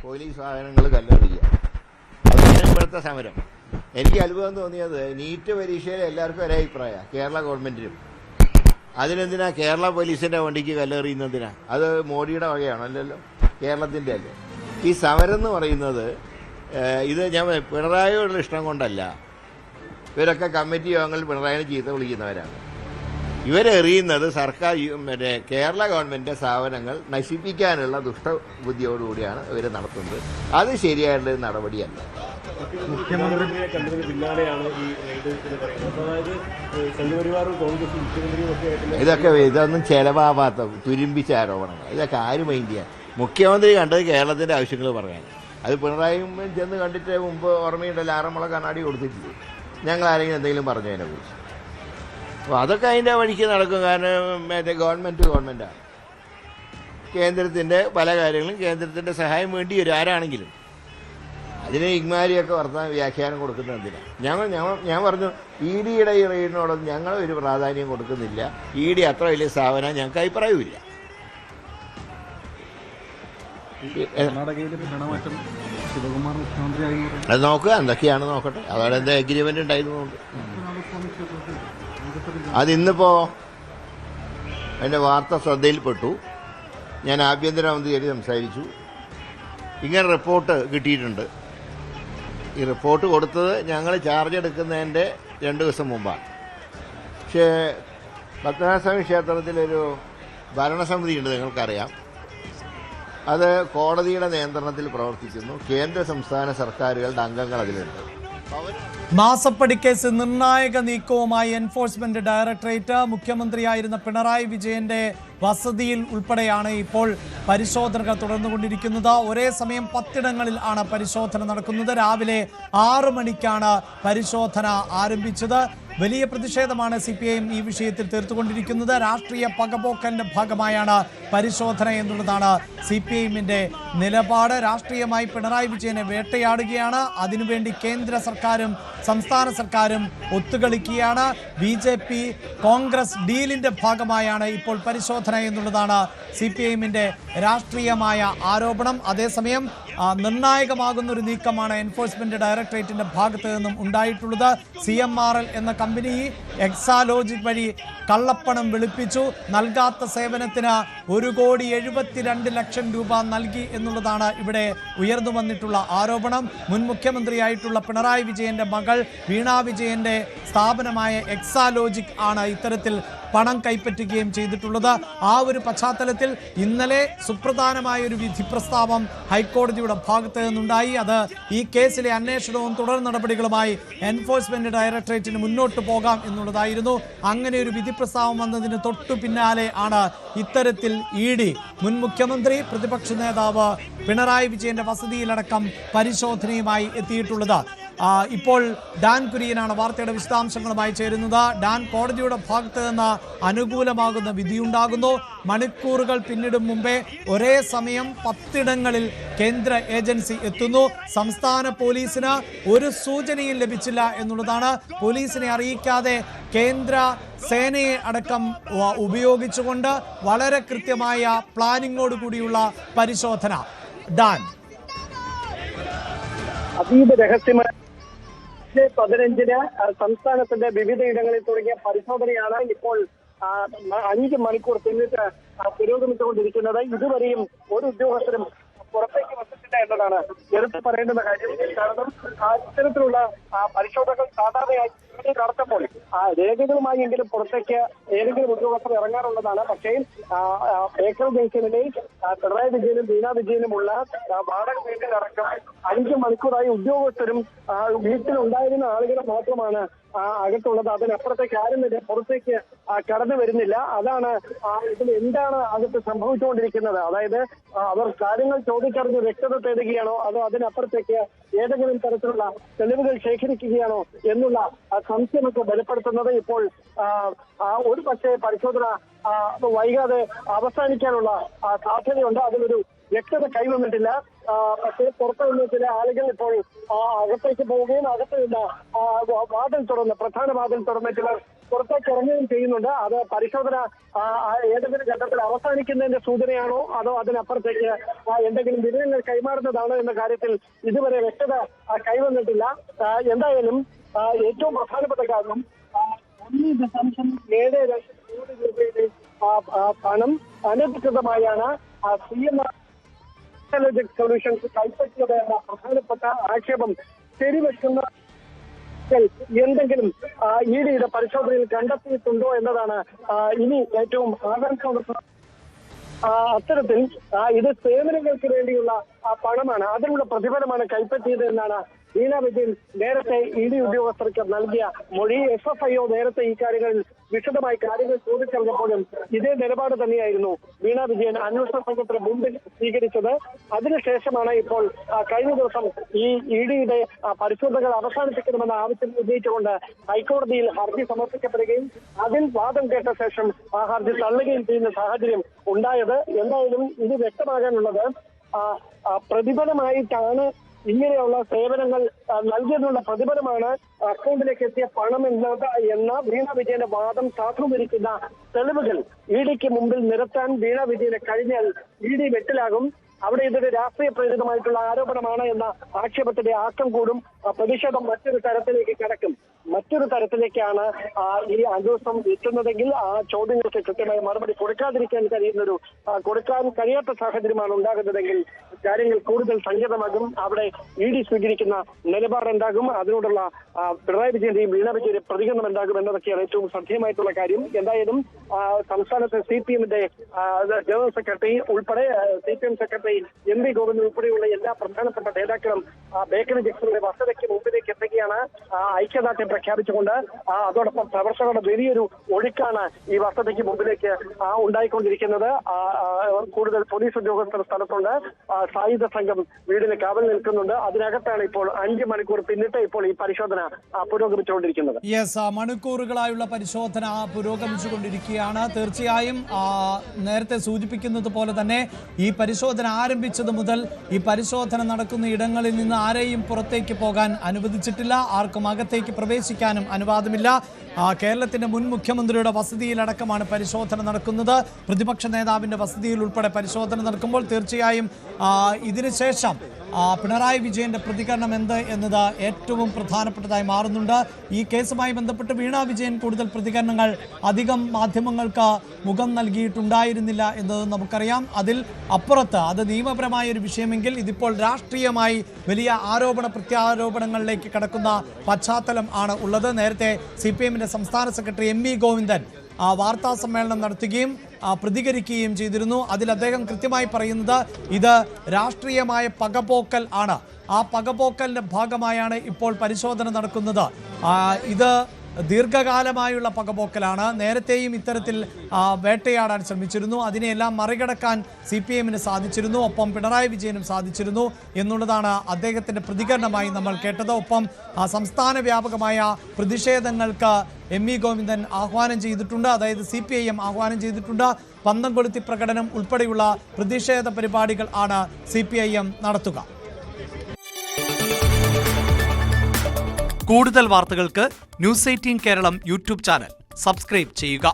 Police വാഹനങ്ങൾ കല്ലെറിയുക. അതാണ് ഇപ്പോഴത്തെ സമരം. എനിക്ക് അത്ഭുതം തോന്നിയത് നീറ്റ് പരീക്ഷയിൽ എല്ലാവർക്കും ഒരേ അഭിപ്രായമാണ്, കേരള ഗവൺമെന്റിനും. അതിനെന്തിനാ കേരള പോലീസിന്റെ വണ്ടിക്ക് കല്ലെറിയുന്നതിനാ? അത് മോഡിയുടെ വകയാണോ? അല്ലല്ലോ, കേരളത്തിന്റെ അല്ലേ. ഈ സമരം എന്ന് പറയുന്നത് ഇത് ഞാൻ പിണറായിയോടുള്ള ഇഷ്ടം കൊണ്ടല്ല. ഇവരൊക്കെ കമ്മിറ്റി യോഗങ്ങളിൽ പിണറായിനെ ചീത്ത വിളിക്കുന്നവരാണ്. ഇവരെറിയുന്നത് സർക്കാർ മറ്റേ കേരള ഗവൺമെന്റിന്റെ സ്ഥാപനങ്ങൾ നശിപ്പിക്കാനുള്ള ദുഷ്ടബുദ്ധിയോടുകൂടിയാണ് ഇവർ നടത്തുന്നത്. അത് ശരിയായിട്ടുള്ള നടപടിയല്ല. മുഖ്യമന്ത്രിയെ കണ്ടതിന് പിന്നാലെയാണ് ഈ അതായത് സംഘപരിവാറും കോൺഗ്രസും മുഖ്യമന്ത്രിയും ഒക്കെ ഇതൊന്നും ചെലവാകാത്ത തുരുമ്പിച്ച ആരോപണങ്ങൾ. ഇതൊക്കെ ആര് മൈൻഡ് ചെയ്യാൻ? മുഖ്യമന്ത്രി കണ്ടത് കേരളത്തിന്റെ ആവശ്യങ്ങൾ പറയാൻ. അത് പിണറായിയും ചെന്ന് കണ്ടിട്ട് മുമ്പ് ഓർമ്മയുണ്ടല്ലോ, ആറന്മുള കണ്ണാടി കൊടുത്തിട്ടില്ലേ? ഞങ്ങൾ ആരെങ്കിലും എന്തെങ്കിലും പറഞ്ഞു അതിനെക്കുറിച്ച്? അപ്പോൾ അതൊക്കെ അതിൻ്റെ വഴിക്ക് നടക്കും. കാരണം മറ്റേ ഗവൺമെൻറ്റാണ്. കേന്ദ്രത്തിൻ്റെ പല കാര്യങ്ങളും കേന്ദ്രത്തിൻ്റെ സഹായം വേണ്ടി വരും ആരാണെങ്കിലും. അതിന് ഇഗ്മാരിയൊക്കെ വ്യാഖ്യാനം കൊടുക്കുന്നത് എന്തിനാണ്? ഞാൻ പറഞ്ഞു, ഇ ഡിയുടെ ഈ റെയ്ഡിനോടൊന്നും ഞങ്ങൾ ഒരു പ്രാധാന്യം കൊടുക്കുന്നില്ല. ഇ ഡി അത്ര വലിയ സ്ഥാപനം ഞങ്ങൾക്ക് അഭിപ്രായമില്ല. അത് നോക്കുക, എന്തൊക്കെയാണ് നോക്കട്ടെ. അതോടെ എന്താ എഗ്രിമെന്റ് ഉണ്ടായിരുന്നുണ്ട്. അതിന്നിപ്പോൾ അതിൻ്റെ വാർത്ത ശ്രദ്ധയിൽപ്പെട്ടു. ഞാൻ ആഭ്യന്തരമന്ത്രിയായിട്ട് സംസാരിച്ചു. ഇങ്ങനെ റിപ്പോർട്ട് കിട്ടിയിട്ടുണ്ട്. ഈ റിപ്പോർട്ട് കൊടുത്തത് ഞങ്ങൾ ചാർജ് എടുക്കുന്നതിൻ്റെ 2 ദിവസം മുമ്പാണ്. പക്ഷേ പത്മനാഭസ്വാമി ക്ഷേത്രത്തിലൊരു ഭരണസമിതി ഉണ്ട്, നിങ്ങൾക്കറിയാം. അത് കോടതിയുടെ നിയന്ത്രണത്തിൽ പ്രവർത്തിക്കുന്നു. കേന്ദ്ര സംസ്ഥാന സർക്കാരുകളുടെ അംഗങ്ങൾ അതിലുണ്ട്. മാസപ്പടിക്കേസ് നിർണായക നീക്കവുമായി എൻഫോഴ്സ്മെന്റ് ഡയറക്ടറേറ്റ്. മുഖ്യമന്ത്രിയായിരുന്ന പിണറായി വിജയന്റെ വസതിയിൽ ഉൾപ്പെടെയാണ് ഇപ്പോൾ പരിശോധനകൾ തുടർന്നുകൊണ്ടിരിക്കുന്നത്. ഒരേ സമയം 10 ഇടങ്ങളിൽ ആണ് പരിശോധന നടക്കുന്നത്. രാവിലെ 6 മണിക്കാണ് പരിശോധന ആരംഭിച്ചത്. വലിയ പ്രതിഷേധമാണ് CPIM ഈ വിഷയത്തിൽ തീർത്തുകൊണ്ടിരിക്കുന്നത്. രാഷ്ട്രീയ പകപോക്കലിന്റെ ഭാഗമായാണ് പരിശോധന എന്നുള്ളതാണ് CPIMന്റെ നിലപാട്. രാഷ്ട്രീയമായി പിണറായി വിജയനെ വേട്ടയാടുകയാണ്. അതിനുവേണ്ടി കേന്ദ്ര സർക്കാരും സംസ്ഥാന സർക്കാരും ഒത്തുകളിക്കുകയാണ്. BJP കോൺഗ്രസ് ഡീലിന്റെ ഭാഗമായാണ് ഇപ്പോൾ പരിശോധന എന്നുള്ളതാണ് CPIMന്റെ രാഷ്ട്രീയമായ ആരോപണം. അതേസമയം നിർണായകമാകുന്ന ഒരു നീക്കമാണ് എൻഫോഴ്സ്മെന്റ് ഡയറക്ടറേറ്റിന്റെ ഭാഗത്ത് നിന്നും ഉണ്ടായിട്ടുള്ളത്. CMRL എന്ന കമ്പനി എക്സാലോജിക് വഴി കള്ളപ്പണം വെളുപ്പിച്ചു. നൽകാത്ത സേവനത്തിന് 1,72,00,000 രൂപ നൽകി എന്നുള്ളതാണ് ഇവിടെ ഉയർന്നു വന്നിട്ടുള്ള ആരോപണം. മുൻ മുഖ്യമന്ത്രിയായിട്ടുള്ള പിണറായി വിജയന്റെ മകൾ വീണ വിജയന്റെ സ്ഥാപനമായ എക്സാലോജിക് ആണ് ഇത്തരത്തിൽ പണം കൈപ്പറ്റുകയും ചെയ്തിട്ടുള്ളത്. ആ ഒരു പശ്ചാത്തലത്തിൽ ഇന്നലെ സുപ്രധാനമായ ഒരു വിധി പ്രസ്താവം ഹൈക്കോടതിയുടെ ഭാഗത്ത് നിന്നുണ്ടായി. അത് ഈ കേസിലെ അന്വേഷണവും തുടർ നടപടികളുമായി എൻഫോഴ്സ്മെന്റ് ഡയറക്ടറേറ്റിന് മുന്നോട്ട് പോകാം എന്നുള്ളതായിരുന്നു. അങ്ങനെ ഒരു വിധി പ്രസ്താവം വന്നതിന് തൊട്ടു പിന്നാലെ ആണ് ഇത്തരത്തിൽ ED മുൻ മുഖ്യമന്ത്രി പ്രതിപക്ഷ നേതാവ് പിണറായി വിജയന്റെ വസതിയിലടക്കം പരിശോധനയുമായി എത്തിയിട്ടുള്ളത്. ഇപ്പോൾ ഡാൻ കുര്യനാണ് വാർത്തയുടെ വിശദാംശങ്ങളുമായി ചേരുന്നത്. ഡാൻ, കോടതിയുടെ ഭാഗത്ത് നിന്ന് അനുകൂലമാകുന്ന വിധിയുണ്ടാകുന്നു. മണിക്കൂറുകൾ പിന്നിടും മുമ്പേ ഒരേ സമയം 10 ഇടങ്ങളിൽ കേന്ദ്ര ഏജൻസി എത്തുന്നു. സംസ്ഥാന പോലീസിന് ഒരു സൂചനയും ലഭിച്ചില്ല എന്നുള്ളതാണ്. പോലീസിനെ അറിയിക്കാതെ കേന്ദ്ര സേനയെ അടക്കം ഉപയോഗിച്ചുകൊണ്ട് വളരെ കൃത്യമായ പ്ലാനിങ്ങോട് കൂടിയുള്ള പരിശോധന. ഡാൻ, അതീവ രഹസ്യമായ 15-ന് സംസ്ഥാനത്തിന്റെ വിവിധ ഇടങ്ങളിൽ തുടങ്ങിയ പരിശോധനയാണ് ഇപ്പോൾ 5 മണിക്കൂർ പിന്നിട്ട് പുരോഗമിച്ചുകൊണ്ടിരിക്കുന്നത്. ഇതുവരെയും ഒരു ഉദ്യോഗസ്ഥരും പുറത്തേക്ക് വന്നിട്ടില്ല എന്നതാണ് എടുത്തു പറയേണ്ടുന്ന കാര്യം. കാരണം ഇത്തരത്തിലുള്ള പരിശോധനകൾ സാധാരണയായി നടത്തുമ്പോൾ രേഖകളുമായി എങ്കിലും പുറത്തേക്ക് ഏതെങ്കിലും ഉദ്യോഗസ്ഥർ ഇറങ്ങാറുള്ളതാണ്. പക്ഷേ ബേക്കൽ ജംഗ്ഷനിലെ പിണറായി വിജയനും വീണ വിജയനുമുള്ള വാടക വീട്ടിലടക്കം 5 മണിക്കൂറായി ഉദ്യോഗസ്ഥരും വീട്ടിലുണ്ടായിരുന്ന ആളുകൾ മാത്രമാണ് അകത്തുള്ളത്. അതിനപ്പുറത്തേക്ക് ആരും പുറത്തേക്ക് കടന്നു വരുന്നില്ല. അതാണ് ഇതിൽ എന്താണ് അകത്ത് സംഭവിച്ചുകൊണ്ടിരിക്കുന്നത്. അതായത് അവർ കാര്യങ്ങൾ ചോദിച്ചറിഞ്ഞ് വ്യക്തത തേടുകയാണോ, അതോ അതിനപ്പുറത്തേക്ക് ഏതെങ്കിലും തരത്തിലുള്ള തെളിവുകൾ ശേഖരിക്കുകയാണോ എന്നുള്ള സംശയമൊക്കെ ബലപ്പെടുത്തുന്നത്. ഇപ്പോൾ ഒരു പക്ഷേ പരിശോധന വൈകാതെ അവസാനിക്കാനുള്ള സാധ്യതയുണ്ട്. അതിലൊരു വ്യക്തത കൈവന്നിട്ടില്ല. പക്ഷേ പുറത്തു നിന്ന് ചില ആളുകൾ ഇപ്പോൾ അകത്തേക്ക് പോവുകയും അകത്ത് നിന്ന് വാതിൽ തുറന്ന് പ്രധാന വാതിൽ തുറന്ന് ചിലർ പുറത്തേക്ക് ഇറങ്ങുകയും ചെയ്യുന്നുണ്ട്. അത് പരിശോധന ഏതെങ്കിലും ഘട്ടത്തിൽ അവസാനിക്കുന്നതിന്റെ സൂചനയാണോ അതോ അതിനപ്പുറത്തേക്ക് എന്തെങ്കിലും വിവരങ്ങൾ കൈമാറുന്നതാണോ എന്ന കാര്യത്തിൽ ഇതുവരെ വ്യക്തത കൈവന്നിട്ടില്ല. എന്തായാലും ഏറ്റവും പ്രധാനപ്പെട്ട കാര്യം 1.72 കോടി രൂപയുടെ പണം അനധികൃതമായാണ് CMR സൊല്യൂഷൻസ് കൈപ്പറ്റിയത് എന്ന പ്രധാനപ്പെട്ട ആക്ഷേപം ശരിവെക്കുന്ന എന്തെങ്കിലും EDയുടെ പരിശോധനയിൽ കണ്ടെത്തിയിട്ടുണ്ടോ എന്നതാണ് ഇനി ഏറ്റവും ആകാംക്ഷ. അത്തരത്തിൽ ഇത് സേവനങ്ങൾക്ക് വേണ്ടിയുള്ള പണമാണ്, അതിനുള്ള പ്രതിഫലമാണ് കൈപ്പറ്റിയത് എന്നാണ് വീണ വിജയൻ നേരത്തെ ED ഉദ്യോഗസ്ഥർക്ക് നൽകിയ മൊഴി. SFIO നേരത്തെ ഈ കാര്യങ്ങളിൽ വിശദമായി കാര്യങ്ങൾ ചോദിച്ചറിഞ്ഞപ്പോഴും ഇതേ നിലപാട് തന്നെയായിരുന്നു വീണ വിജയൻ അന്വേഷണ സംഘത്തിന് മുമ്പിൽ സ്വീകരിച്ചത്. അതിനുശേഷമാണ് ഇപ്പോൾ കഴിഞ്ഞ ദിവസം ഈ EDയുടെ പരിശോധനകൾ അവസാനിപ്പിക്കണമെന്ന ആവശ്യം ഉന്നയിച്ചുകൊണ്ട് ഹൈക്കോടതിയിൽ ഹർജി സമർപ്പിക്കപ്പെടുകയും അതിൽ വാദം കേട്ട ശേഷം ആ ഹർജി തള്ളുകയും ചെയ്യുന്ന സാഹചര്യം ഉണ്ടായത്. എന്തായാലും ഇത് വ്യക്തമാകാനുള്ളത് പ്രതിഫലമായിട്ടാണ് ഇങ്ങനെയുള്ള സേവനങ്ങൾ നൽകിയതിനുള്ള പ്രതിഫലമാണ് അക്കൗണ്ടിലേക്ക് എത്തിയ പണം എന്ന വീണ വിജയന്റെ വാദം സാധൂകരിക്കുന്ന തെളിവുകൾ EDക്ക് മുമ്പിൽ നിരത്താൻ വീണ വിജയനെ കഴിഞ്ഞാൽ ED വെട്ടിലാകും. അവിടെ ഇതൊരു രാഷ്ട്രീയ പ്രേരിതമായിട്ടുള്ള ആരോപണമാണ് എന്ന ആക്ഷേപത്തിന്റെ ആക്കം കൂടും. പ്രതിഷേധം മറ്റൊരു തരത്തിലേക്ക് കടക്കും. മറ്റൊരു തരത്തിലേക്കാണ് ഈ അന്വേഷണം എത്തുന്നതെങ്കിൽ ആ ചോദ്യങ്ങൾക്ക് കൃത്യമായ മറുപടി കൊടുക്കാൻ കഴിയാത്ത സാഹചര്യമാണ് ഉണ്ടാകുന്നതെങ്കിൽ കാര്യങ്ങൾ കൂടുതൽ സങ്കീർണമാകും. അവിടെ ED സ്വീകരിക്കുന്ന നിലപാടുണ്ടാകും. അതിനോടുള്ള പിണറായി വിജയന്റെയും വീണ വിജയന്റെ പ്രതികരണം ഉണ്ടാകും എന്നതൊക്കെയാണ് ഏറ്റവും ശ്രദ്ധേയമായിട്ടുള്ള കാര്യം. എന്തായാലും സംസ്ഥാനത്തെ CPMന്റെ ജനറൽ സെക്രട്ടറി ഉൾപ്പെടെ CPM സെക്രട്ടറി MV ഗോവിന്ദൻ ഉൾപ്പെടെയുള്ള എല്ലാ പ്രധാനപ്പെട്ട നേതാക്കളും ബേക്കറി ജംഗ്ഷനിലെ വസതിക്ക് മുമ്പിലേക്ക് എത്തുകയാണ് ഐക്യദാർഢ്യം പ്രഖ്യാപിച്ചുകൊണ്ട്. അതോടൊപ്പം പ്രവർത്തകരുടെ വലിയൊരു ഒഴുക്കാണ് ഈ വസതിക്ക് മുമ്പിലേക്ക് ഉണ്ടായിക്കൊണ്ടിരിക്കുന്നത്. കൂടുതൽ പോലീസ് ഉദ്യോഗസ്ഥർ സ്ഥലത്തുണ്ട്. സായുധ സംഘം വീടിന് കാവൽ നിൽക്കുന്നുണ്ട്. അതിനകത്താണ് ഇപ്പോൾ 5 മണിക്കൂർ പിന്നിട്ട് ഇപ്പോൾ ഈ പരിശോധന പുരോഗമിച്ചുകൊണ്ടിരിക്കുന്നത്. മണിക്കൂറുകളായുള്ള പരിശോധന പുരോഗമിച്ചുകൊണ്ടിരിക്കുകയാണ്. തീർച്ചയായും നേരത്തെ സൂചിപ്പിക്കുന്നത് പോലെ തന്നെ ഈ പരിശോധന ആരംഭിച്ചത് മുതൽ ഈ പരിശോധന നടക്കുന്ന ഇടങ്ങളിൽ നിന്ന് ആരെയും പുറത്തേക്ക് പോകാൻ അനുവദിച്ചിട്ടില്ല. ആർക്കും അകത്തേക്ക് പ്രവേശിക്കാനും അനുവാദമില്ല. കേരളത്തിന്റെ മുൻ മുഖ്യമന്ത്രിയുടെ വസതിയിലടക്കമാണ് പരിശോധന നടക്കുന്നത്. പ്രതിപക്ഷ നേതാവിന്റെ വസതിയിൽ ഉൾപ്പെടെ പരിശോധന നടക്കുമ്പോൾ തീർച്ചയായും ഇതിനുശേഷം പിണറായി വിജയന്റെ പ്രതികരണം എന്ത് എന്നത് ഏറ്റവും പ്രധാനപ്പെട്ടതായി മാറുന്നുണ്ട്. ഈ കേസുമായി ബന്ധപ്പെട്ട് വീണ വിജയൻ കൂടുതൽ പ്രതികരണങ്ങൾ അധികം മാധ്യമങ്ങൾക്ക് മുഖം നൽകിയിട്ടുണ്ടായിരുന്നില്ല എന്നത് നമുക്കറിയാം. അതിൽ അപ്പുറത്ത് അത് നിയമപരമായ ഒരു വിഷയമെങ്കിൽ ഇതിപ്പോൾ രാഷ്ട്രീയമായി വലിയ ആരോപണ പ്രത്യാരോപണങ്ങളിലേക്ക് കടക്കുന്ന പശ്ചാത്തലം ആണ് ഉള്ളത്. നേരത്തെ CPMന്റെ സംസ്ഥാന സെക്രട്ടറി MV ഗോവിന്ദൻ വാർത്താ സമ്മേളനം നടത്തുകയും പ്രതികരിക്കുകയും ചെയ്തിരുന്നു. അതിൽ അദ്ദേഹം കൃത്യമായി പറയുന്നത് ഇത് രാഷ്ട്രീയമായ പകപോക്കൽ ആണ്. ആ പകപോക്കലിന്റെ ഭാഗമായാണ് ഇപ്പോൾ പരിശോധന നടക്കുന്നത്. ഇത് ദീർഘകാലമായുള്ള പകപോക്കലാണ്. നേരത്തെയും ഇത്തരത്തിൽ വേട്ടയാടാൻ ശ്രമിച്ചിരുന്നു. അതിനെയെല്ലാം മറികടക്കാൻ CPMന് സാധിച്ചിരുന്നു. ഒപ്പം പിണറായി വിജയനും സാധിച്ചിരുന്നു എന്നുള്ളതാണ് അദ്ദേഹത്തിൻ്റെ പ്രതികരണമായി നമ്മൾ കേട്ടത്. ഒപ്പം സംസ്ഥാന വ്യാപകമായ പ്രതിഷേധങ്ങൾക്ക് MV ഗോവിന്ദൻ ആഹ്വാനം ചെയ്തിട്ടുണ്ട്. അതായത് CPIM ആഹ്വാനം ചെയ്തിട്ടുണ്ട്. പന്തം കൊളുത്തി പ്രകടനം ഉൾപ്പെടെയുള്ള പ്രതിഷേധ പരിപാടികൾ ആണ് CPIM നടത്തുക. കൂടുതൽ വാർത്തകൾക്ക് News 18 Keralam YouTube channel subscribe ചെയ്യുക.